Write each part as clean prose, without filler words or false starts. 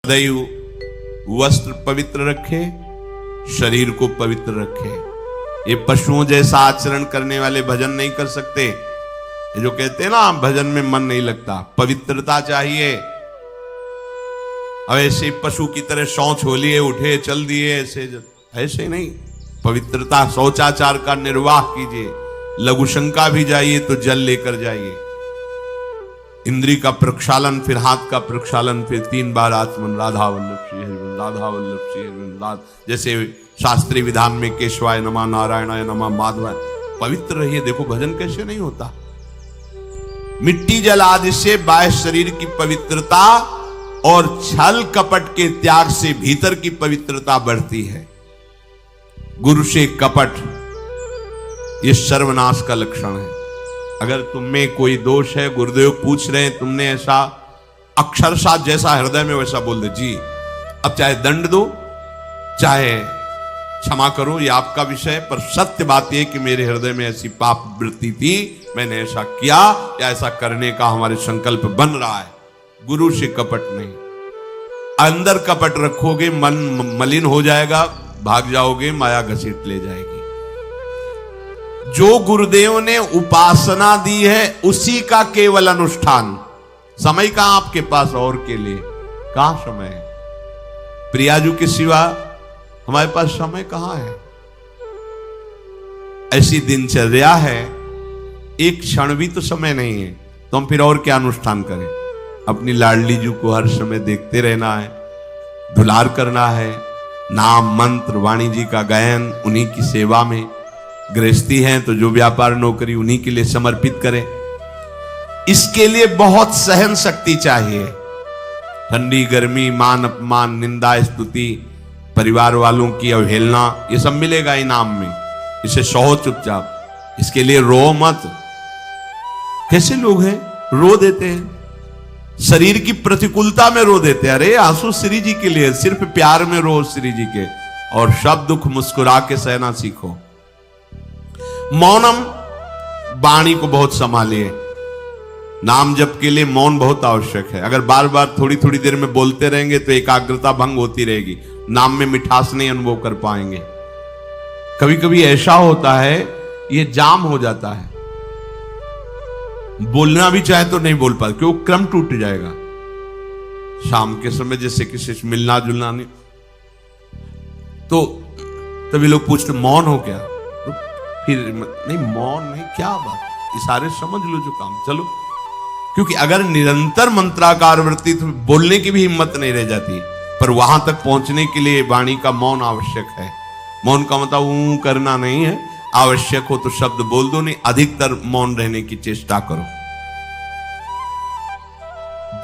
हृदय वस्त्र पवित्र रखे, शरीर को पवित्र रखे। ये पशुओं जैसा आचरण करने वाले भजन नहीं कर सकते। ये जो कहते हैं ना भजन में मन नहीं लगता, पवित्रता चाहिए। अब ऐसे पशु की तरह शौच हो लिए, उठे चल दिए, ऐसे नहीं। पवित्रता, शौचाचार का निर्वाह कीजिए। लघु शंका भी जाइए तो जल लेकर जाइए। इंद्री का प्रक्षालन, फिर हाथ का प्रक्षालन, फिर 3 बार आचमन, राधा वल्लभ श्री हरिवंश, राधा वल्लभ श्री हरिवंश। जैसे शास्त्रीय विधान में केशवाय नमः, नारायणाय नमः, माधवाय। पवित्र रहिए। देखो भजन कैसे नहीं होता। मिट्टी जल आदि से बाह्य शरीर की पवित्रता और छल कपट के त्याग से भीतर की पवित्रता बढ़ती है। गुरु से कपट ये सर्वनाश का लक्षण है। अगर तुम में कोई दोष है, गुरुदेव पूछ रहे हैं, तुमने ऐसा अक्षरशः जैसा हृदय में वैसा बोल दे जी, अब चाहे दंड दो चाहे क्षमा करो, ये आपका विषय। पर सत्य बात यह कि मेरे हृदय में ऐसी पाप वृत्ति थी, मैंने ऐसा किया या ऐसा करने का हमारे संकल्प बन रहा है। गुरु से कपट नहीं। अंदर कपट रखोगे, मन मलिन हो जाएगा, भाग जाओगे, माया घसीट ले जाएगी। जो गुरुदेव ने उपासना दी है उसी का केवल अनुष्ठान। समय कहां आपके पास और के लिए? कहां समय है? प्रियाजू के सिवा हमारे पास समय कहां है? ऐसी दिनचर्या है, एक क्षण भी तो समय नहीं है, तो हम फिर और क्या अनुष्ठान करें? अपनी लाडली जू को हर समय देखते रहना है, दुलार करना है, नाम मंत्र वाणी जी का गायन, उन्हीं की सेवा में। गृहस्थी हैं तो जो व्यापार नौकरी उन्हीं के लिए समर्पित करें। इसके लिए बहुत सहन शक्ति चाहिए। ठंडी गर्मी, मान अपमान, निंदा स्तुति, परिवार वालों की अवहेलना, ये सब मिलेगा इनाम में। इसे सहो चुपचाप, इसके लिए रो मत। कैसे लोग हैं रो देते हैं, शरीर की प्रतिकूलता में रो देते हैं। अरे आंसू श्री जी के लिए, सिर्फ प्यार में रो श्री जी के, और सब दुख मुस्कुरा के सहना सीखो। मौनम, वाणी को बहुत संभालिए। नाम जप के लिए मौन बहुत आवश्यक है। अगर बार बार थोड़ी थोड़ी देर में बोलते रहेंगे तो एकाग्रता भंग होती रहेगी, नाम में मिठास नहीं अनुभव कर पाएंगे। कभी कभी ऐसा होता है ये जाम हो जाता है, बोलना भी चाहे तो नहीं बोल पाते, क्यों? क्रम टूट जाएगा। शाम के समय जैसे किसी से मिलना जुलना नहीं, तो तभी लोग पूछते मौन हो क्या? तो फिर नहीं, मौन नहीं, क्या बात, इशारे समझ लो जो काम, चलो। क्योंकि अगर निरंतर मंत्राकार वृत्ति तो बोलने की भी हिम्मत नहीं रह जाती। पर वहां तक पहुंचने के लिए वाणी का मौन आवश्यक है। मौन का मतलब ऊ करना नहीं है, आवश्यक हो तो शब्द बोल दो, नहीं अधिकतर मौन रहने की चेष्टा करो।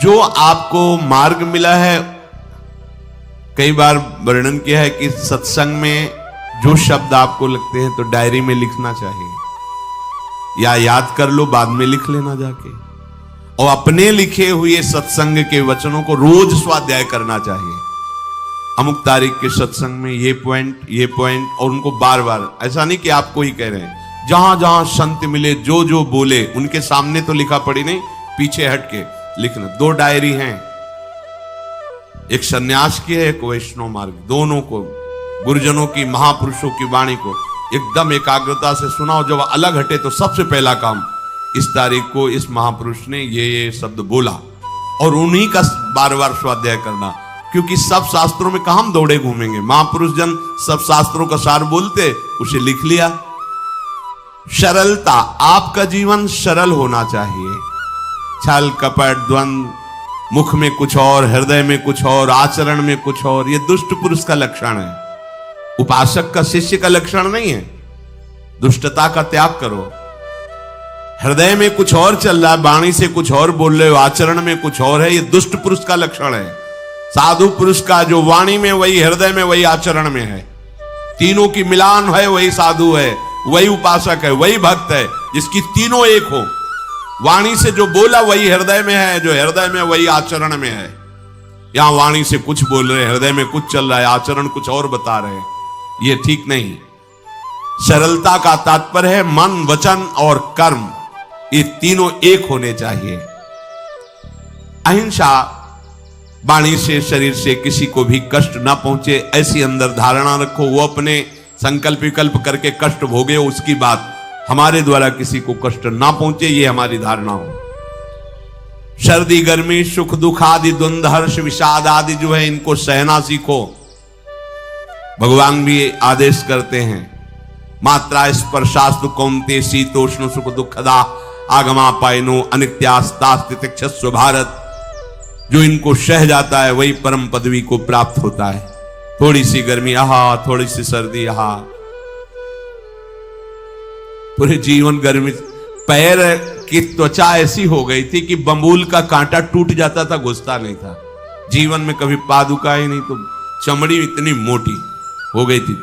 जो आपको मार्ग मिला है, कई बार वर्णन किया है कि सत्संग में जो शब्द आपको लगते हैं तो डायरी में लिखना चाहिए, या याद कर लो, बाद में लिख लेना जाके। और अपने लिखे हुए सत्संग के वचनों को रोज स्वाध्याय करना चाहिए। अमुक तारीख के सत्संग में ये पॉइंट, और उनको बार बार, ऐसा नहीं कि आपको ही कह रहे हैं, जहां जहां संत मिले जो जो बोले उनके सामने तो लिखा पड़ी नहीं, पीछे हट के लिखना। 2 डायरी हैं, एक सन्यास की है, एक वैष्णव मार्ग। दोनों को, गुरुजनों की, महापुरुषों की वाणी को एकदम एकाग्रता से सुनाओ। जब अलग हटे तो सबसे पहला काम, इस तारीख को इस महापुरुष ने ये शब्द बोला, और उन्हीं का बार बार स्वाध्याय करना। क्योंकि सब शास्त्रों में कहां हम दौड़े घूमेंगे, महापुरुष जन सब शास्त्रों का सार बोलते, उसे लिख लिया। सरलता, आपका जीवन सरल होना चाहिए। छल कपट द्वंद, मुख में कुछ और, हृदय में कुछ और, आचरण में कुछ और, ये दुष्ट पुरुष का लक्षण है। उपासक का, शिष्य का लक्षण नहीं है। दुष्टता का त्याग करो। हृदय में कुछ और चल रहा है, वाणी से कुछ और बोल रहे हो, आचरण में कुछ और है, ये दुष्ट पुरुष का लक्षण है। साधु पुरुष का जो वाणी में वही, हृदय में वही, आचरण में है, तीनों की मिलान है, वही साधु है, वही उपासक है, वही भक्त है, जिसकी तीनों एक हो। वाणी से जो बोला वही हृदय में है, जो हृदय में वही आचरण में है। यहां वाणी से कुछ बोल रहे, हृदय में कुछ चल रहा है, आचरण कुछ और बता रहे हैं, ये ठीक नहीं। सरलता का तात्पर्य है मन, वचन और कर्म, ये तीनों एक होने चाहिए। अहिंसा वाणी से शरीर से किसी को भी कष्ट ना पहुंचे, ऐसी अंदर धारणा रखो। वो अपने संकल्प विकल्प करके कष्ट भोगे, उसकी बात, हमारे द्वारा किसी को कष्ट ना पहुंचे, ये हमारी धारणा हो। सर्दी गर्मी सुख दुख आदि द्वंद्व हर्ष विषाद आदि जो है, इनको सहना सीखो। भगवान भी आदेश करते हैं, मात्रा स्पर्शास्तु कौन्ते शीतोष्ण सुख दुखदा आगमा पायनो अनित्यास्तास्तितिक्षस्व भारत। जो इनको सह जाता है वही परम पदवी को प्राप्त होता है। थोड़ी सी गर्मी आहा, थोड़ी सी सर्दी आहा, पूरे जीवन गर्मी। पैर की त्वचा ऐसी हो गई थी कि बंबूल का कांटा टूट जाता था, घुसता नहीं था। जीवन में कभी पादुका ही नहीं, तो चमड़ी इतनी मोटी हो गई थी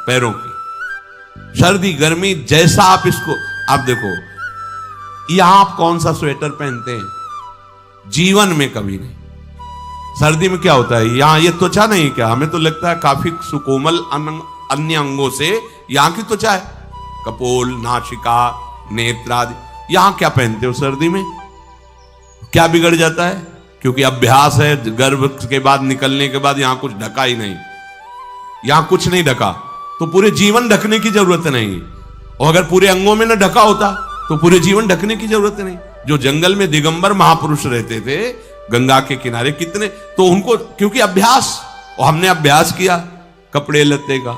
पैरों की। सर्दी गर्मी जैसा आप इसको, आप देखो यहां आप कौन सा स्वेटर पहनते हैं, जीवन में कभी नहीं। सर्दी में क्या होता है, यहां ये त्वचा नहीं क्या, हमें तो लगता है काफी सुकोमल अन्य अंगों से यहां की त्वचा है, कपोल नासिका नेत्र आदि। यहां क्या पहनते हो सर्दी में, क्या बिगड़ जाता है? क्योंकि अभ्यास है, गर्भ के बाद निकलने के बाद यहां कुछ ढका ही नहीं, यहां कुछ नहीं ढका, तो पूरे जीवन ढकने की जरूरत नहीं। और अगर पूरे अंगों में न ढका होता तो पूरे जीवन ढकने की जरूरत नहीं। जो जंगल में दिगंबर महापुरुष रहते थे गंगा के किनारे, कितने, तो उनको क्योंकि अभ्यास, और हमने अभ्यास किया कपड़े लत्ते का,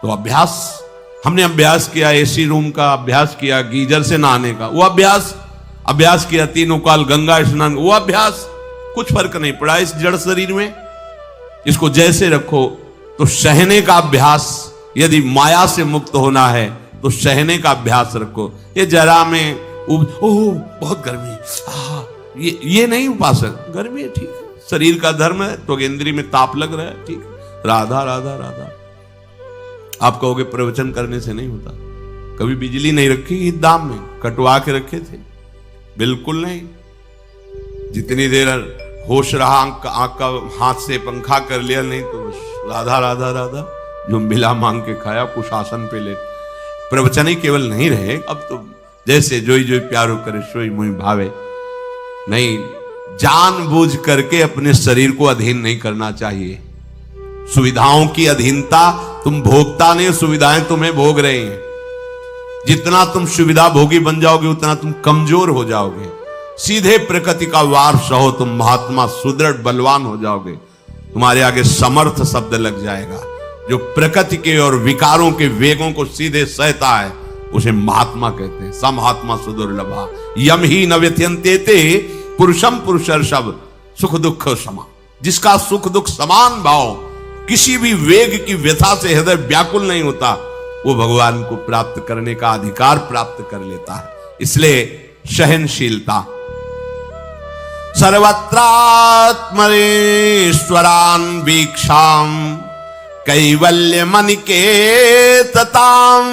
तो अभ्यास, हमने अभ्यास किया एसी रूम का, अभ्यास किया गीजर से नहाने का, वो अभ्यास किया तीनों काल गंगा स्नान, वो अभ्यास, कुछ फर्क नहीं पड़ा इस जड़ शरीर में। इसको जैसे रखो। तो सहने का अभ्यास, यदि माया से मुक्त होना है तो सहने का अभ्यास रखो। ये जरा में ओह बहुत गर्मी, ये नहीं उपासक, गर्मी है ठीक है, शरीर का धर्म है, तो इंद्री में ताप लग रहा है, ठीक है, राधा राधा राधा। आप कहोगे प्रवचन करने से नहीं होता। कभी बिजली नहीं रखी ईद दाम में, कटवा के रखे थे? बिल्कुल नहीं। जितनी देर होश रहा, आंख का हाथ से पंखा कर लिया, नहीं तो राधा राधा राधा, जो मिला मांग के खाया, कुछ आसन पे ले। प्रवचन ही केवल नहीं रहे, अब तो जैसे जोई जोई प्यारो करे सोई मुई भावे। नहीं, जानबूझ करके अपने शरीर को अधीन नहीं करना चाहिए। सुविधाओं की अधीनता, तुम भोगता नहीं, सुविधाएं तुम्हें भोग रहे हैं। जितना तुम सुविधा भोगी बन जाओगे उतना तुम कमजोर हो जाओगे। सीधे प्रकृति का वार सहो, तुम महात्मा सुदृढ़ बलवान हो जाओगे। तुम्हारे आगे समर्थ शब्द लग जाएगा। जो प्रकृति के और विकारों के वेगों को सीधे सहता है उसे महात्मा कहते हैं। समहात्मा सुदुर्लभा यम ही न व्यत्यंतेते पुरुषम पुरुषर्षभ सुख दुख समा। जिसका सुख दुख समान भाव, किसी भी वेग की व्यथा से हृदय व्याकुल नहीं होता, वो भगवान को प्राप्त करने का अधिकार प्राप्त कर लेता है। इसलिए सहनशीलता। सर्वत्रात्मरेश्वरान वीक्षाम कैवल्य मनिकेतताम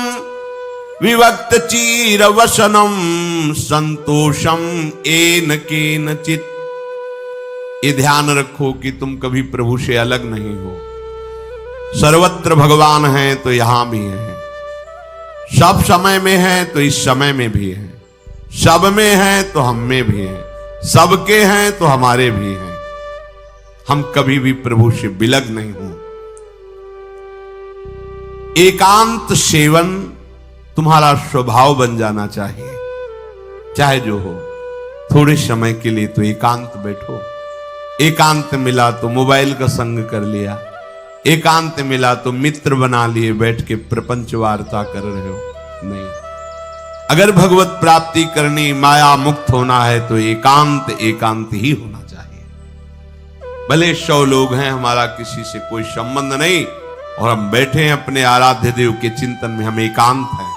विवक्त चीर वसनम संतोषम एन केनचित। ये ध्यान रखो कि तुम कभी प्रभु से अलग नहीं हो। सर्वत्र भगवान है तो यहां भी है, सब समय में है तो इस समय में भी है, सब में है तो हम में भी है, सबके हैं तो हमारे भी हैं। हम कभी भी प्रभु से बिलग नहीं हो। एकांत सेवन तुम्हारा स्वभाव बन जाना चाहिए। चाहे जो हो, थोड़े समय के लिए तो एकांत बैठो। एकांत मिला तो मोबाइल का संग कर लिया, एकांत मिला तो मित्र बना लिए, बैठ के प्रपंच वार्ता कर रहे हो। नहीं, अगर भगवत प्राप्ति करनी, माया मुक्त होना है तो एकांत एकांत ही होना चाहिए। भले 100 लोग हैं, हमारा किसी से कोई संबंध नहीं, और हम बैठे हैं अपने आराध्य देव के चिंतन में, हम एकांत हैं।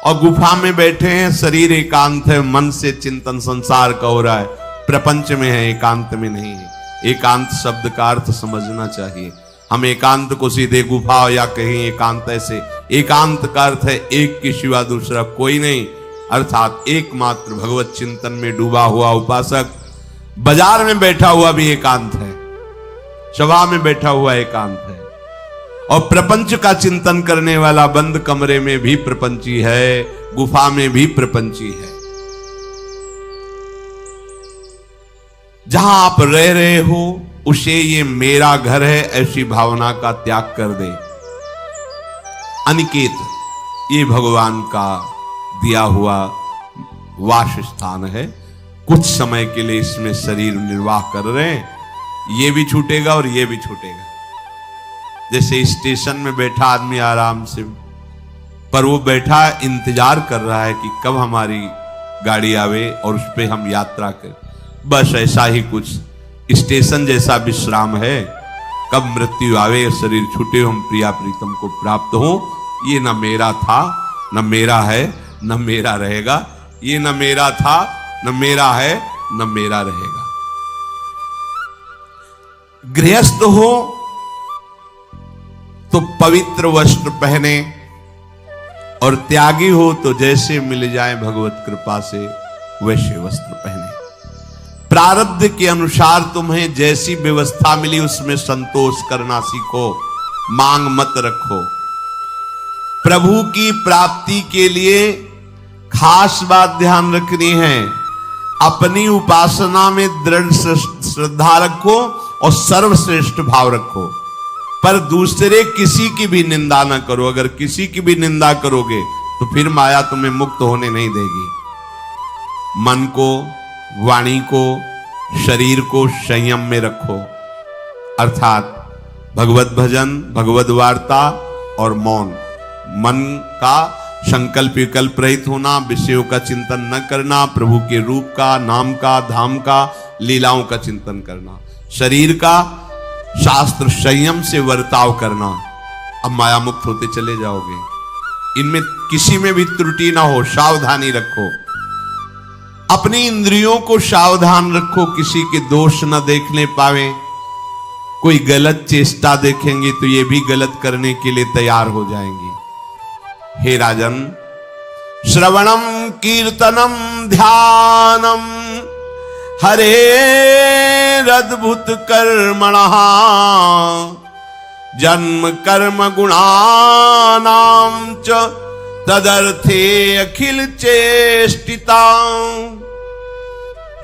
और गुफा में बैठे हैं, शरीर एकांत है, मन से चिंतन संसार का हो रहा है, प्रपंच में है, एकांत में नहीं है। एकांत शब्द का अर्थ समझना चाहिए। हम एकांत को सीधे गुफा या कहीं एकांत, ऐसे एकांत का अर्थ है एक के सिवा दूसरा कोई नहीं, अर्थात एकमात्र भगवत चिंतन में डूबा हुआ उपासक। बाजार में बैठा हुआ भी एकांत है, सभा में बैठा हुआ एकांत है, और प्रपंच का चिंतन करने वाला बंद कमरे में भी प्रपंची है, गुफा में भी प्रपंची है। जहां आप रह रहे हो उसे ये मेरा घर है ऐसी भावना का त्याग कर दे। अनिकेत ये भगवान का दिया हुआ वास स्थान है। कुछ समय के लिए इसमें शरीर निर्वाह कर रहे हैं, ये भी छूटेगा और ये भी छूटेगा। जैसे स्टेशन में बैठा आदमी आराम से, पर वो बैठा इंतजार कर रहा है कि कब हमारी गाड़ी आवे और उस पर हम यात्रा करें। बस ऐसा ही कुछ स्टेशन जैसा विश्राम है। कब मृत्यु आवे, शरीर छूटे, हम प्रिया प्रीतम को प्राप्त हो। ये न मेरा था, न मेरा है, न मेरा रहेगा। ये न मेरा था, न मेरा है, न मेरा रहेगा। गृहस्थ हो तो पवित्र वस्त्र पहने, और त्यागी हो तो जैसे मिल जाए भगवत कृपा से वैसे वस्त्र पहने। प्रारब्ध के अनुसार तुम्हें जैसी व्यवस्था मिली उसमें संतोष करना सीखो, मांग मत रखो। प्रभु की प्राप्ति के लिए खास बात ध्यान रखनी है, अपनी उपासना में दृढ़ श्रद्धा रखो और सर्वश्रेष्ठ भाव रखो, पर दूसरे किसी की भी निंदा न करो। अगर किसी की भी निंदा करोगे तो फिर माया तुम्हें मुक्त होने नहीं देगी। मन को, वाणी को, शरीर को संयम में रखो, अर्थात भगवत भजन, भगवत वार्ता और मौन। मन का संकल्प विकल्प रहित होना, विषयों का चिंतन न करना, प्रभु के रूप का, नाम का, धाम का, लीलाओं का चिंतन करना। शरीर का शास्त्र संयम से वर्ताव करना। अब माया मुक्त होते चले जाओगे। इनमें किसी में भी त्रुटि ना हो, सावधानी रखो। अपनी इंद्रियों को सावधान रखो, किसी के दोष न देखने पावे। कोई गलत चेष्टा देखेंगे तो ये भी गलत करने के लिए तैयार हो जाएंगे। हे राजन, श्रवणम कीर्तनम ध्यानम हरेरद्भुत कर्मणः जन्म कर्म गुणानां च तदर्थे अखिल चेष्टिता।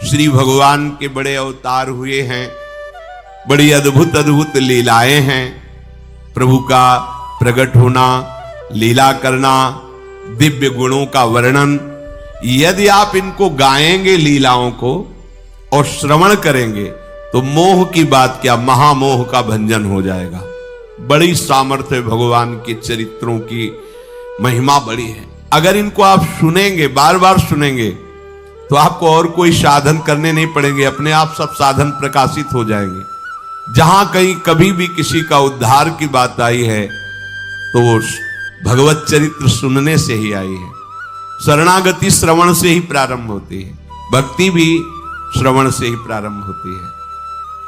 श्री भगवान के बड़े अवतार हुए हैं, बड़ी अद्भुत अद्भुत लीलाएं हैं। प्रभु का प्रकट होना, लीला करना, दिव्य गुणों का वर्णन। यदि आप इनको गाएंगे लीलाओं को और श्रवण करेंगे तो मोह की बात क्या, महामोह का भंजन हो जाएगा। बड़ी सामर्थ्य भगवान के चरित्रों की, महिमा बड़ी है। अगर इनको आप सुनेंगे, बार बार सुनेंगे, तो आपको और कोई साधन करने नहीं पड़ेंगे, अपने आप सब साधन प्रकाशित हो जाएंगे। जहां कहीं कभी भी किसी का उद्धार की बात आई है तो वो भगवत चरित्र सुनने से ही आई है। शरणागति श्रवण से ही प्रारंभ होती है, भक्ति भी श्रवण से ही प्रारंभ होती है,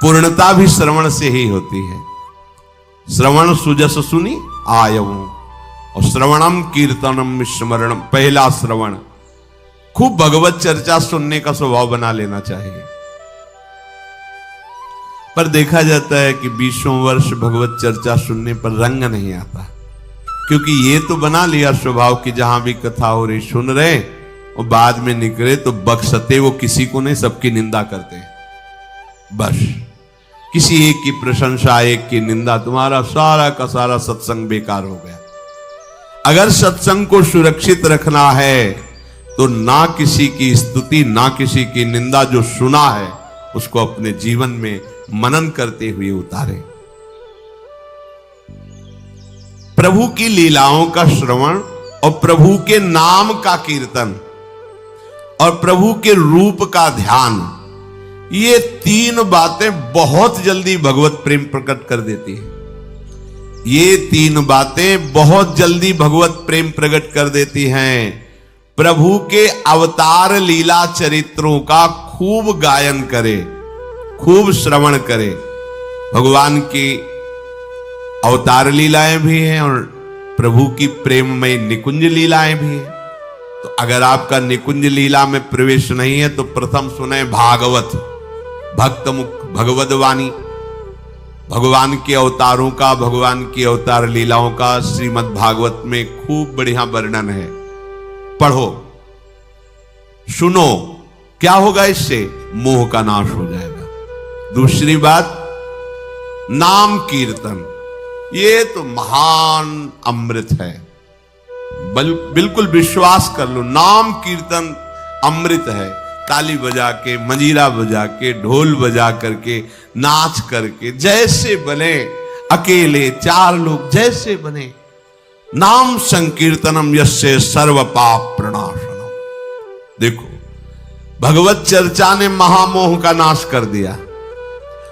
पूर्णता भी श्रवण से ही होती है। श्रवण सुजस सुनी आयऊ, और श्रवणम कीर्तनम स्मरणम। पहला श्रवण, खूब भगवत चर्चा सुनने का स्वभाव बना लेना चाहिए। पर देखा जाता है कि 20 वर्ष भगवत चर्चा सुनने पर रंग नहीं आता, क्योंकि ये तो बना लिया स्वभाव कि जहां भी कथा हो रही सुन रहे, और बाद में निकले तो बख्शते वो किसी को नहीं, सबकी निंदा करते हैं। बस किसी एक की प्रशंसा, एक की निंदा, तुम्हारा सारा का सारा सत्संग बेकार हो गया। अगर सत्संग को सुरक्षित रखना है तो ना किसी की स्तुति, ना किसी की निंदा, जो सुना है उसको अपने जीवन में मनन करते हुए उतारे। प्रभु की लीलाओं का श्रवण और प्रभु के नाम का कीर्तन और प्रभु के रूप का ध्यान, ये तीन बातें बहुत जल्दी भगवत प्रेम प्रकट कर देती है। ये तीन बातें बहुत जल्दी भगवत प्रेम प्रकट कर देती हैं। प्रभु के अवतार लीला चरित्रों का खूब गायन करे, खूब श्रवण करे। भगवान की अवतार लीलाएं भी हैं और प्रभु की प्रेममय निकुंज लीलाएं भी हैं। तो अगर आपका निकुंज लीला में प्रवेश नहीं है तो प्रथम सुने भागवत, भक्त मुख भगवद वाणी। भगवान के अवतारों का, भगवान की अवतार लीलाओं का श्रीमद् भागवत में खूब बढ़िया वर्णन है। पढ़ो, सुनो, क्या होगा इससे? मोह का नाश हो जाएगा। दूसरी बात, नाम कीर्तन, ये तो महान अमृत है। बिल्कुल विश्वास कर लो, नाम कीर्तन अमृत है। ताली बजा के, मंजीरा बजा के, ढोल बजा करके, नाच करके, जैसे बने, अकेले 4 लोग जैसे बने, नाम संकीर्तनम यस्य सर्व पाप प्रणाशनम। देखो, भगवत चर्चा ने महामोह का नाश कर दिया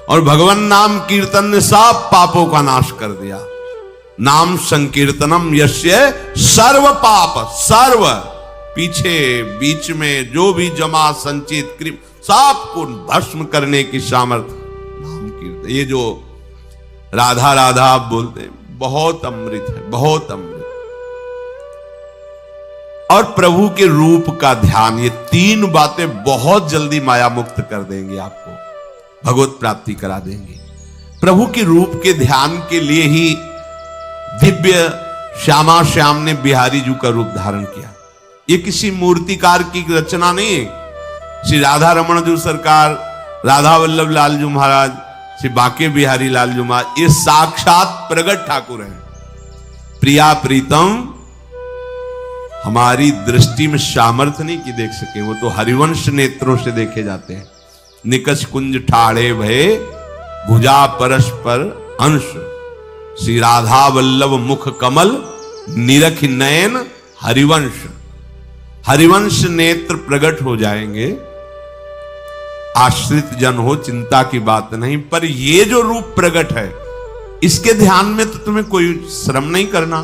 और भगवान नाम कीर्तन ने सब पापों का नाश कर दिया। नाम संकीर्तनम यस्य सर्व पाप, सर्व, पीछे बीच में जो भी जमा संचित क्रिम सबको भस्म करने की सामर्थ्य नाम कीर्तन। ये जो राधा राधा आप बोलते हैं, बहुत अमृत है, बहुत अमृत। और प्रभु के रूप का ध्यान, ये 3 बातें बहुत जल्दी माया मुक्त कर देंगे, आपको भगवत प्राप्ति करा देंगे। प्रभु के रूप के ध्यान के लिए ही दिव्य श्यामा श्याम ने बिहारी जी का रूप धारण किया। ये किसी मूर्तिकार की रचना नहीं है। श्री राधा रमण जी सरकार, राधा वल्लभ लाल जी महाराज, श्री बांके बिहारी लाल जी महाराज, ये साक्षात प्रगट ठाकुर हैं। प्रिया प्रीतम हमारी दृष्टि में सामर्थ्य नहीं कि देख सके, वो तो हरिवंश नेत्रों से देखे जाते हैं। निकष कुंज ठाड़े भये भुजा परस्पर अंश, श्री राधा वल्लभ मुख कमल निरख नयन हरिवंश। हरिवंश नेत्र प्रकट हो जाएंगे, आश्रित जन हो चिंता की बात नहीं। पर ये जो रूप प्रकट है, इसके ध्यान में तो तुम्हें कोई श्रम नहीं करना।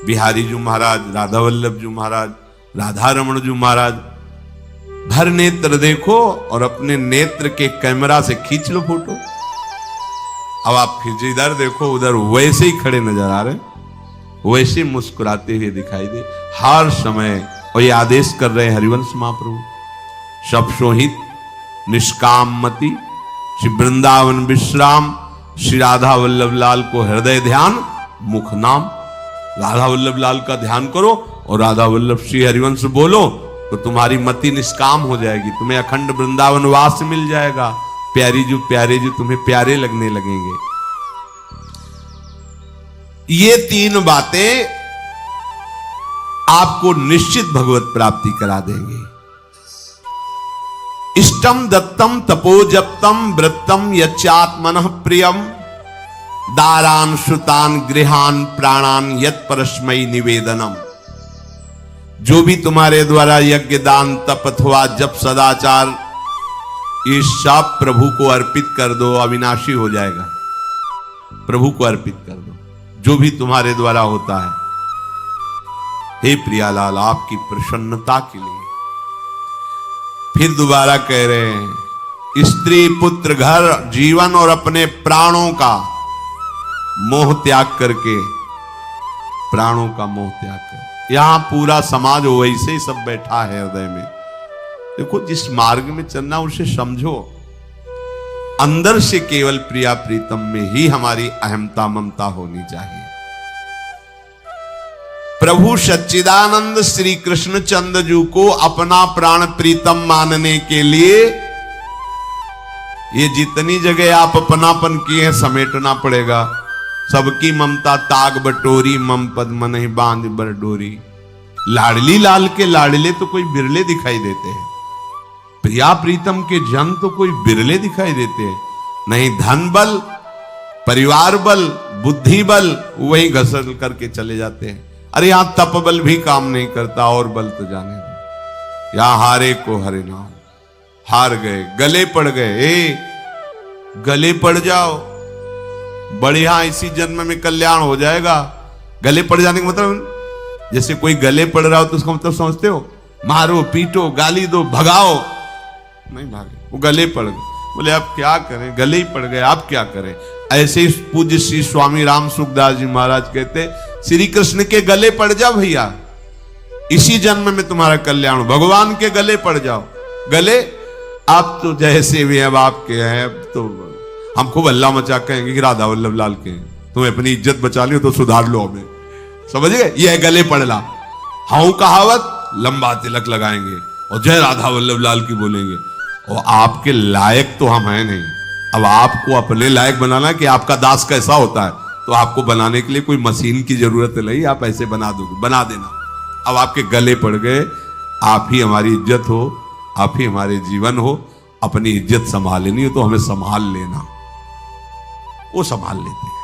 बिहारी जी महाराज, राधा वल्लभ जी महाराज, राधा रमण जी महाराज, भर नेत्र देखो और अपने नेत्र के कैमरा से खींच लो फोटो। अब आप फिर इधर देखो, उधर वैसे ही खड़े नजर आ रहे, वैसे मुस्कुराते हुए दिखाई दे हर समय। और ये आदेश कर रहे हैं हरिवंश महाप्रभु, सब सोहित निष्काम मति, श्री वृंदावन विश्राम, श्री राधा वल्लभ लाल को हृदय ध्यान, मुख नाम। राधा वल्लभ लाल का ध्यान करो और राधा वल्लभ श्री हरिवंश बोलो तो तुम्हारी मति निष्काम हो जाएगी, तुम्हें अखंड वृंदावन वास मिल जाएगा। प्यारे जो तुम्हें प्यारे लगने लगेंगे। ये 3 बातें आपको निश्चित भगवत प्राप्ति करा देंगे। इष्टम दत्तम तपोजप्तम वृत्तम यच्चात्मनः प्रियम, दारान श्रुतान गृहान प्राणान यत् परस्मै निवेदनम। जो भी तुम्हारे द्वारा यज्ञ दान तप अथवा जप सदाचार, ये सब प्रभु को अर्पित कर दो, अविनाशी हो जाएगा। प्रभु को अर्पित कर दो जो भी तुम्हारे द्वारा होता है। हे प्रियालाल, आपकी प्रसन्नता के लिए। फिर दोबारा कह रहे हैं, स्त्री पुत्र घर जीवन और अपने प्राणों का मोह त्याग करके, प्राणों का मोह त्याग कर। यहां पूरा समाज वैसे ही सब बैठा है हृदय में। देखो, जिस मार्ग में चलना उसे समझो। अंदर से केवल प्रिया प्रीतम में ही हमारी अहमता ममता होनी चाहिए। प्रभु सच्चिदानंद श्री कृष्ण चंद्र जी को अपना प्राण प्रीतम मानने के लिए ये जितनी जगह आप अपनापन किए हैं समेटना पड़ेगा। सबकी ममता ताग बटोरी, मम पद मन ही बांध बर डोरी। लाडली लाल के लाडले तो कोई बिरले दिखाई देते हैं, प्रिया प्रीतम के जन तो कोई बिरले दिखाई देते हैं। नहीं धन बल, परिवार बल, बुद्धि बल, वही घसल करके चले जाते हैं। अरे यहां तप बल भी काम नहीं करता, और बल तो जाने दो। यहां हारे को हरे नाम, हार गए, गले पड़ गए। गले पड़ जाओ, बढ़िया, इसी जन्म में कल्याण हो जाएगा। गले पड़ जाने का मतलब, जैसे कोई गले पड़ रहा हो तो उसका मतलब समझते हो, मारो पीटो गाली दो भगाओ। नहीं भागे, वो गले पड़ गए। बोले अब क्या करें, गले ही पड़ गए, आप क्या करें। ऐसे ही पूज्य श्री स्वामी राम सुखदास जी महाराज कहते, श्री कृष्ण के गले पड़ जाओ भैया, इसी जन्म में तुम्हारा कल्याण। भगवान के गले पड़ जाओ। गले आप तो जैसे भी अब आपके हैं, तो हम खूब अल्लाह मचा कहेंगे कि राधा वल्लभ लाल के, तुम्हें अपनी इज्जत बचा लियो तो सुधार लो हमें, समझ गए। ये है गले पड़ना। हाउ कहावत, लंबा तिलक लगाएंगे और जय राधा वल्लभ लाल की बोलेंगे, और आपके लायक तो हम हैं नहीं। अब आपको अपने लायक बनाना कि आपका दास कैसा होता है, तो आपको बनाने के लिए कोई मशीन की जरूरत नहीं, आप ऐसे बना दोगे, बना देना। अब आपके गले पड़ गए, आप ही हमारी इज्जत हो, आप ही हमारे जीवन हो, अपनी इज्जत संभालनी हो तो हमें संभाल लेना। वो संभाल लेते हैं।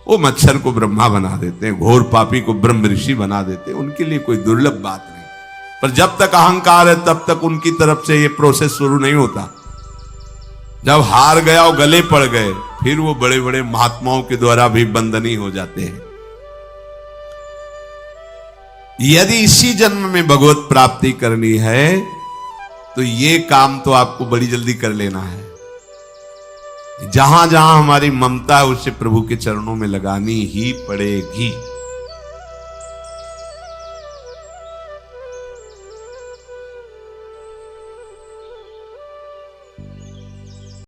वो मच्छर को ब्रह्मा बना देते हैं, घोर पापी को ब्रह्म ऋषि बना देते हैं, उनके लिए कोई दुर्लभ बात नहीं। पर जब तक अहंकार है तब तक उनकी तरफ से ये प्रोसेस शुरू नहीं होता। जब हार गया और गले पड़ गए, फिर वो बड़े बड़े महात्माओं के द्वारा भी बंदनी हो जाते हैं। यदि इसी जन्म में भगवत प्राप्ति करनी है तो ये काम तो आपको बड़ी जल्दी कर लेना है। जहां जहां हमारी ममता है उसे प्रभु के चरणों में लगानी ही पड़ेगी।